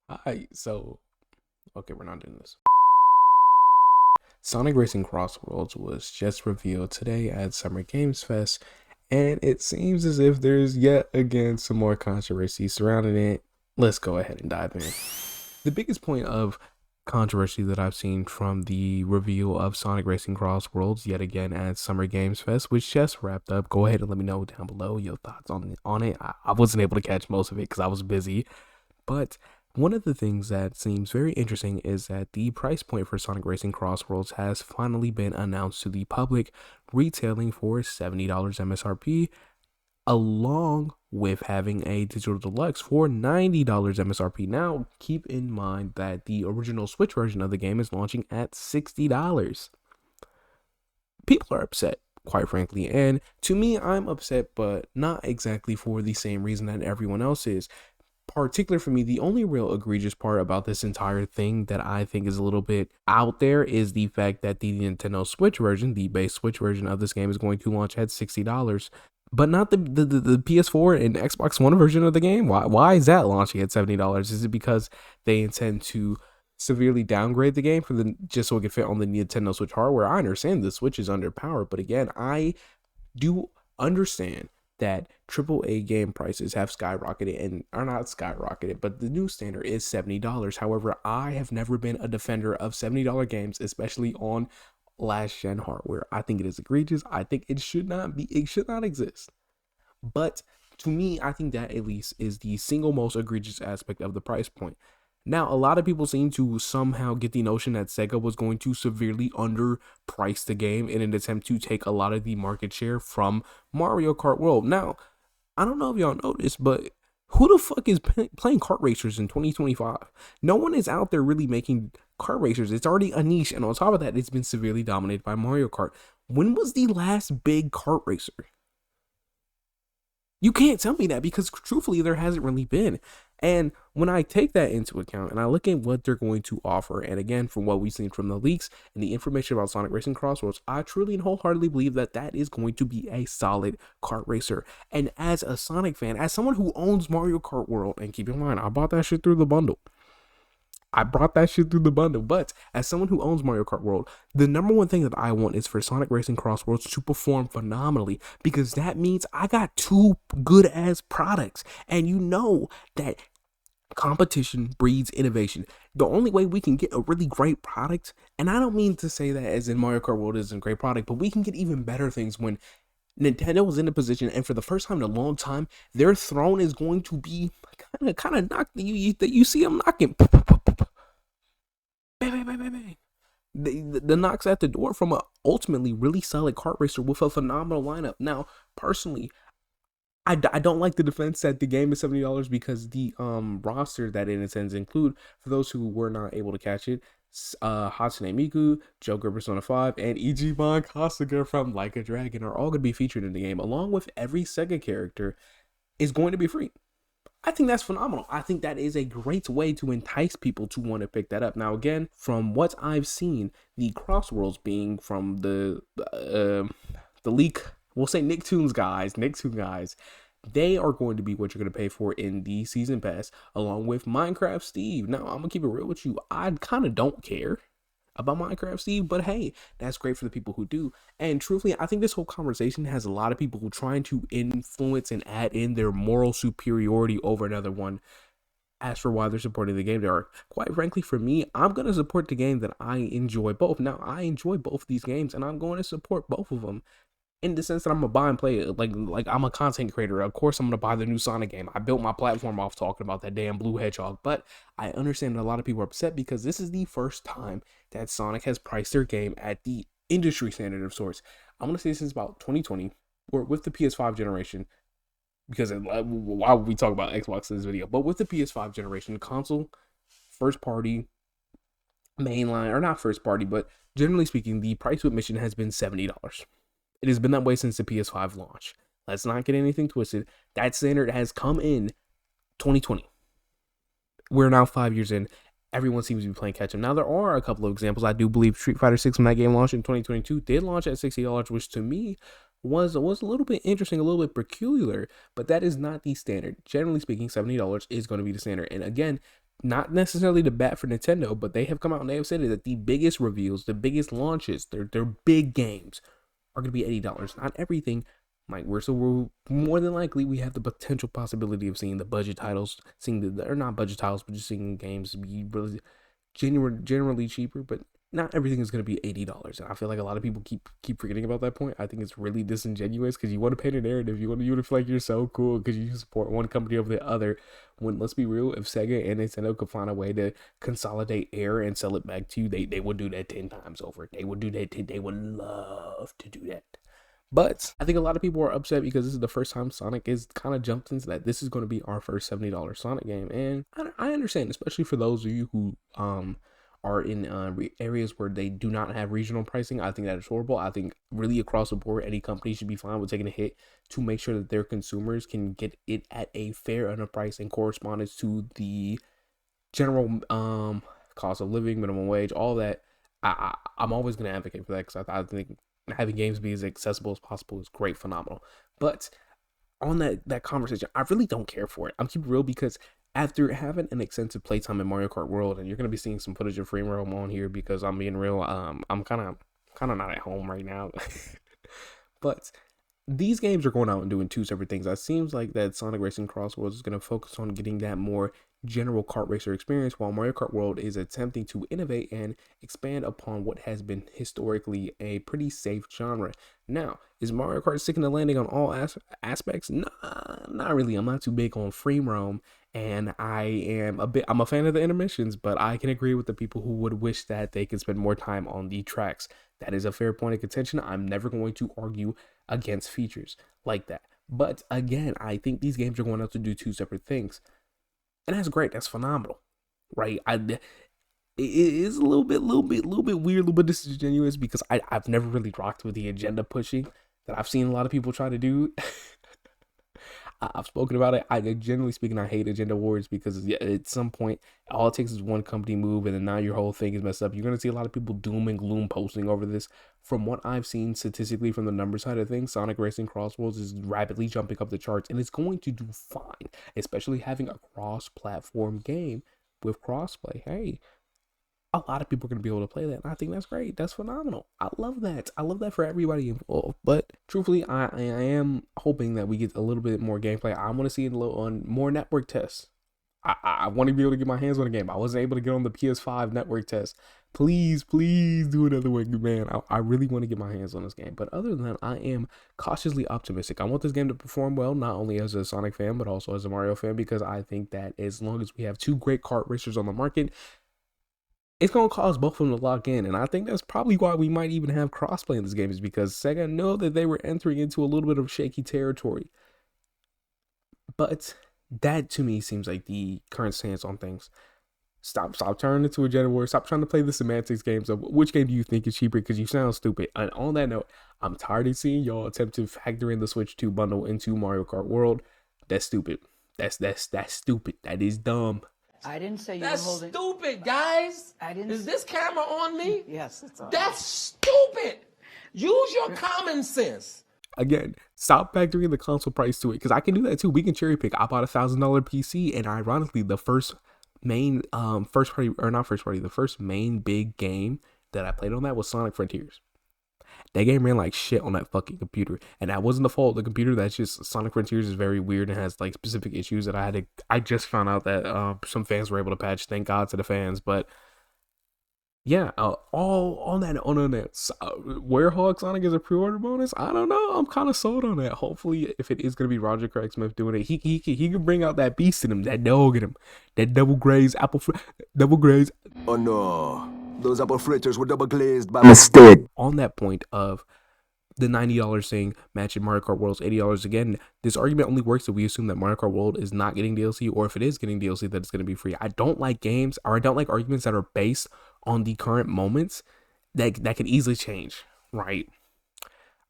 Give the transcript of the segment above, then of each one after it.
Alright, so okay, we're not doing this. Sonic Racing Crossworlds was just revealed today at Summer Games Fest, and it seems as if there's yet again some more controversy surrounding it. Let's go ahead and dive in. The biggest point of controversy that I've seen from the reveal of Sonic Racing Crossworlds yet again at Summer Games Fest, which just wrapped up. Go ahead and let me know down below your thoughts on it. I wasn't able to catch most of it because I was busy, but one of the things that seems very interesting is that the price point for Sonic Racing Crossworlds has finally been announced to the public, retailing for $70 MSRP, along with having a digital deluxe for $90 MSRP. Now, keep in mind that the original Switch version of the game is launching at $60. People are upset, quite frankly, and to me, I'm upset, but not exactly for the same reason that everyone else is. Particular for me, the only real egregious part about this entire thing that I think is a little bit out there is the fact that the Nintendo Switch version, the base Switch version of this game, is going to launch at $60, but not the PS4 and Xbox One version of the game. Why is that launching at $70? Is it because they intend to severely downgrade the game for the just so it can fit on the Nintendo Switch hardware? I understand the Switch is underpowered, but again, I do understand that AAA game prices have skyrocketed and are not skyrocketed, but the new standard is $70. However, I have never been a defender of $70 games, especially on last gen hardware. I think it is egregious. I think it should not exist. But to me, I think that at least is the single most egregious aspect of the price point. Now, a lot of people seem to somehow get the notion that Sega was going to severely underprice the game in an attempt to take a lot of the market share from Mario Kart World. Now, I don't know if y'all noticed, but who the fuck is playing kart racers in 2025? No one is out there really making kart racers. It's already a niche, and on top of that, it's been severely dominated by Mario Kart. When was the last big kart racer? You can't tell me that because truthfully, there hasn't really been. And when I take that into account and I look at what they're going to offer, and again, from what we've seen from the leaks and the information about Sonic Racing Crossworlds, I truly and wholeheartedly believe that that is going to be a solid kart racer. And as a Sonic fan, as someone who owns Mario Kart World, and keep in mind, I bought that shit through the bundle. But as someone who owns Mario Kart World, the number one thing that I want is for Sonic Racing Crossworlds to perform phenomenally, because that means I got two good ass products. And you know that competition breeds innovation. The only way we can get a really great product, and I don't mean to say that as in Mario Kart World isn't a great product, but we can get even better things when Nintendo was in a position, and for the first time in a long time, their throne is going to be kind of knocked. You see them knocking. Bang, bang, bang, bang, bang. The knocks at the door from a ultimately really solid kart racer with a phenomenal lineup. Now, personally, I don't like the defense that the game is $70 because the roster that it intends to include, for those who were not able to catch it, Hatsune Miku, Joker Persona 5, and Ichiban Kasuga from Like a Dragon are all going to be featured in the game, along with every Sega character is going to be free. I think that's phenomenal. I think that is a great way to entice people to want to pick that up. Now, again, from what I've seen, the Crossworlds being from the leak, we'll say Nicktoons guys, they are going to be what you're going to pay for in the season pass, along with Minecraft Steve. Now, I'm going to keep it real with you. I kind of don't care about Minecraft Steve, but hey, that's great for the people who do. And truthfully, I think this whole conversation has a lot of people trying to influence and add in their moral superiority over another one. As for why they're supporting the game, they are, quite frankly, for me, I'm going to support the game that I enjoy both. Now, I enjoy both of these games, and I'm going to support both of them in the sense that I'm gonna buy and play it. Like I'm a content creator. Of course, I'm gonna buy the new Sonic game. I built my platform off talking about that damn blue hedgehog. But I understand that a lot of people are upset because this is the first time that Sonic has priced their game at the industry standard of sorts. I'm gonna say since about 2020, or with the PS5 generation, because why would we talk about Xbox in this video? But with the PS5 generation, console, first party, mainline, or not first party, but generally speaking, the price of admission has been $70. It has been that way since the PS5 launch. Let's not get anything twisted. That standard has come in 2020. We're now 5 years in. Everyone seems to be playing catch up. Now, there are a couple of examples. I do believe Street Fighter 6, when that game launched in 2022, did launch at $60, which to me was a little bit interesting, a little bit peculiar, but that is not the standard. Generally speaking, $70 is going to be the standard. And again, not necessarily the bat for Nintendo, but they have come out and they have said that the biggest reveals, the biggest launches, their big games are going to be $80. Not everything. Like we're more than likely we have the potential possibility of seeing the budget titles, seeing the, or not budget titles, but just seeing games be really generally cheaper. But not everything is going to be $80, and I feel like a lot of people keep forgetting about that point. I think it's really disingenuous because you want to paint a narrative, you want to feel like you're so cool because you support one company over the other. When, let's be real, if Sega and Nintendo could find a way to consolidate air and sell it back to you, they would do that 10 times over. They would do that. They would love to do that. But I think a lot of people are upset because this is the first time Sonic is kind of jumped into that. This is going to be our first $70 Sonic game, and I understand, especially for those of you who are in areas where they do not have regional pricing. I think that is horrible. I think really across the board, any company should be fine with taking a hit to make sure that their consumers can get it at a fair enough price and correspondence to the general cost of living, minimum wage, all that. I'm always going to advocate for that because I think having games be as accessible as possible is great, phenomenal. But on that conversation, I really don't care for it. I'm keeping real because after having an extensive playtime in Mario Kart World, and you're gonna be seeing some footage of free roam on here because I'm being real. I'm kind of not at home right now, but these games are going out and doing two separate things. It seems like that Sonic Racing Crossworlds is going to focus on getting that more general kart racer experience, while Mario Kart World is attempting to innovate and expand upon what has been historically a pretty safe genre. Now, is Mario Kart sticking the landing on all aspects? Nah, not really. I'm not too big on free roam, and I'm a fan of the intermissions, but I can agree with the people who would wish that they could spend more time on the tracks. That is a fair point of contention. I'm never going to argue against features like that. But again, I think these games are going out to do two separate things. And that's great. That's phenomenal. Right? It is a little bit weird, a little bit disingenuous because I've never really rocked with the agenda pushing that I've seen a lot of people try to do. I've spoken about it. Generally speaking, I hate agenda wars because at some point, all it takes is one company move, and then now your whole thing is messed up. You're going to see a lot of people doom and gloom posting over this. From what I've seen statistically from the number side of things, Sonic Racing Crossworlds is rapidly jumping up the charts, and it's going to do fine, especially having a cross-platform game with crossplay. Hey, a lot of people are going to be able to play that, and I think that's great. That's phenomenal. I love that. I love that for everybody involved. But truthfully, I am hoping that we get a little bit more gameplay. I want to see it on more network tests. I want to be able to get my hands on the game. I wasn't able to get on the PS5 network test. Please do another one, man. I really want to get my hands on this game. But other than that, I am cautiously optimistic. I want this game to perform well, not only as a Sonic fan, but also as a Mario fan, because I think that as long as we have two great kart racers on the market, it's going to cause both of them to lock in. And I think that's probably why we might even have crossplay in this game, is because Sega know that they were entering into a little bit of shaky territory. But that to me seems like the current stance on things. Stop turning into a gender war. Stop trying to play the semantics games of which game do you think is cheaper, because you sound stupid. And on that note, I'm tired of seeing y'all attempt to factor in the Switch 2 bundle into Mario Kart World. That's stupid. That's stupid. That is dumb. I didn't say you That's were holding. stupid, guys. I didn't. Is this camera on me? Yes, it's on. That's stupid. Use your common sense. Again, stop factoring the console price to it, because I can do that too. We can cherry pick. I bought a $1,000 PC, and ironically, the first main the first main big game that I played on that was Sonic Frontiers. That game ran like shit on that fucking computer, and that wasn't the fault of the computer. That's just Sonic Frontiers is very weird and has like specific issues that I just found out that some fans were able to patch. Thank God to the fans. But yeah, all on that Werehog Sonic is a pre-order bonus. I don't know. I'm kind of sold on that. Hopefully, if it is gonna be Roger Craig Smith doing it, he can bring out that beast in him, that dog in him, that double glazed. Oh no, those apple fritters were double glazed by mistake. On that point of the $90 thing matching Mario Kart World's $80 again, this argument only works if we assume that Mario Kart World is not getting DLC, or if it is getting DLC, that it's going to be free. I don't like games, or I don't like arguments that are based on the current moments that can easily change, right?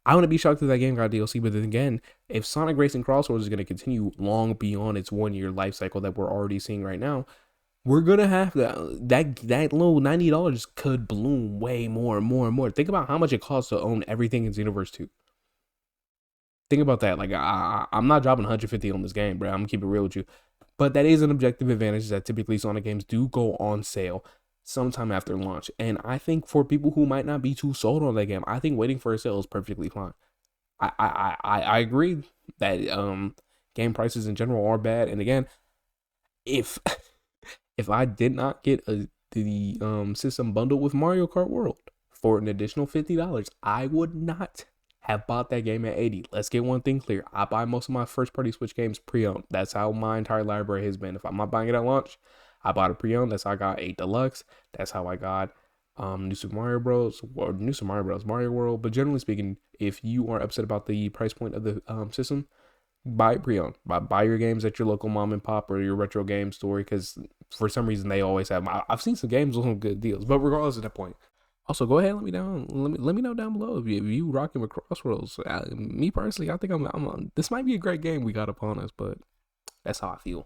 I wouldn't be shocked if that game got DLC, but then again, if Sonic Racing Crossworlds is going to continue long beyond its 1 year life cycle that we're already seeing right now, we're gonna have that little $90 could bloom way more and more and more. Think about how much it costs to own everything in Xenoverse 2. Think about that. Like I'm not dropping 150 on this game, bro. I'm gonna keep it real with you. But that is an objective advantage that typically Sonic games do go on sale sometime after launch. And I think for people who might not be too sold on that game, I think waiting for a sale is perfectly fine. I agree that game prices in general are bad. And again, if if I did not get the system bundle with Mario Kart World for an additional $50, I would not have bought that game at $80. Let's get one thing clear. I buy most of my first party Switch games pre-owned. That's how my entire library has been. If I'm not buying it at launch, I bought it pre-owned. That's how I got 8 Deluxe. That's how I got New Super Mario Bros. Or New Super Mario Bros. Mario World. But generally speaking, if you are upset about the price point of the system, buy it pre-owned. Buy your games at your local mom and pop or your retro game store, because for some reason they always have. I've seen some games with some good deals. But regardless of that point, also go ahead and let me know down below if you rocking with Crossworlds. Me personally, I think I'm this might be a great game we got upon us, but that's how I feel.